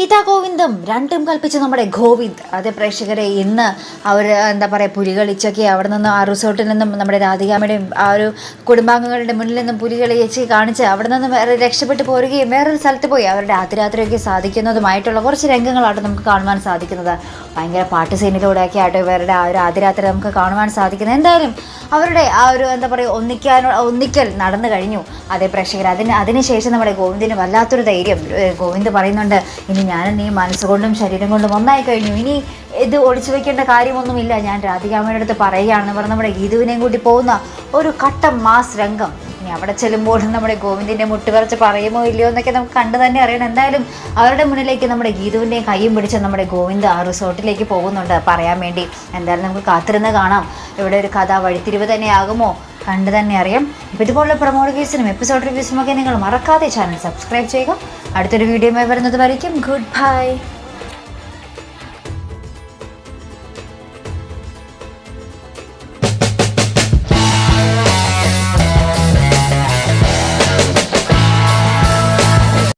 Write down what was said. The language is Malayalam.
ഗീതാ ഗോവിന്ദം രണ്ടും കൽപ്പിച്ച് നമ്മുടെ ഗോവിന്ദ്. അത് പ്രേക്ഷകരെ ഇന്ന് അവർ എന്താ പറയുക പുലികളിച്ചൊക്കെ അവിടെ നിന്ന് ആ റിസോർട്ടിൽ നിന്നും നമ്മുടെ രാധികാമ്മയുടെയും ആ ഒരു കുടുംബാംഗങ്ങളുടെ മുന്നിൽ നിന്നും പുലികളിച്ച് കാണിച്ച് അവിടെ നിന്ന് വേറെ രക്ഷപ്പെട്ടു പോരുകയും വേറൊരു സ്ഥലത്ത് പോയി അവരുടെ ആദ്യരാത്രിയൊക്കെ സാധിക്കുന്നതുമായിട്ടുള്ള കുറച്ച് രംഗങ്ങളാണ് നമുക്ക് കാണുവാൻ സാധിക്കുന്നത്. ഭയങ്കര പാട്ട് സീനിലൂടെയൊക്കെ ആയിട്ട് ഇവരുടെ ആ ഒരു ആദ്യരാത്രി നമുക്ക് കാണുവാൻ സാധിക്കുന്നത്. എന്തായാലും അവരുടെ ആ ഒരു എന്താ പറയുക ഒന്നിക്കൽ നടന്നു കഴിഞ്ഞു. അതേ പ്രേക്ഷകർ അതിനുശേഷം നമ്മുടെ ഗോവിന്ദിന് വല്ലാത്തൊരു ധൈര്യം. ഗോവിന്ദ് പറയുന്നുണ്ട്, ഇനി ഞാനും നീ മനസ്സുകൊണ്ടും ശരീരം കൊണ്ടും ഒന്നായി കഴിഞ്ഞു, ഇനി ഇത് ഒളിച്ചു വെക്കേണ്ട കാര്യമൊന്നുമില്ല, ഞാൻ രാധികാമ്മയുടെ അടുത്ത് പറയുകയാണെന്ന് പറഞ്ഞ് നമ്മുടെ ഗീതുവിനെയും കൂട്ടി പോകുന്ന ഒരു കട്ടം മാസ് രംഗം. ഇനി അവിടെ ചെല്ലുമ്പോൾ നമ്മുടെ ഗോവിന്ദിൻ്റെ മുട്ടുപറിച്ച് പറയുമോ ഇല്ലയോ എന്നൊക്കെ നമുക്ക് കണ്ടു തന്നെ അറിയണം. എന്തായാലും അവരുടെ മുന്നിലേക്ക് നമ്മുടെ ഗീതുവിൻ്റെയും കയ്യും പിടിച്ച് നമ്മുടെ ഗോവിന്ദ് ആ റിസോർട്ടിലേക്ക് പോകുന്നുണ്ട് പറയാൻ വേണ്ടി. എന്തായാലും നമുക്ക് കാത്തിരുന്ന് കാണാം ഇവിടെ ഒരു കഥ വഴിത്തിരിവ് തന്നെയാകുമോ, കണ്ടു തന്നെ അറിയാം. ഇപ്പോൾ ഇതുപോലുള്ള പ്രൊമോ റിവ്യൂസിനും എപ്പിസോഡ് റിവ്യൂസിനും ഒക്കെ നിങ്ങൾ മറക്കാതെ ചാനൽ സബ്സ്ക്രൈബ് ചെയ്യുക. അടുത്തൊരു വീഡിയോയുമായി വരുന്നത് വരയ്ക്കും ഗുഡ് ബൈ.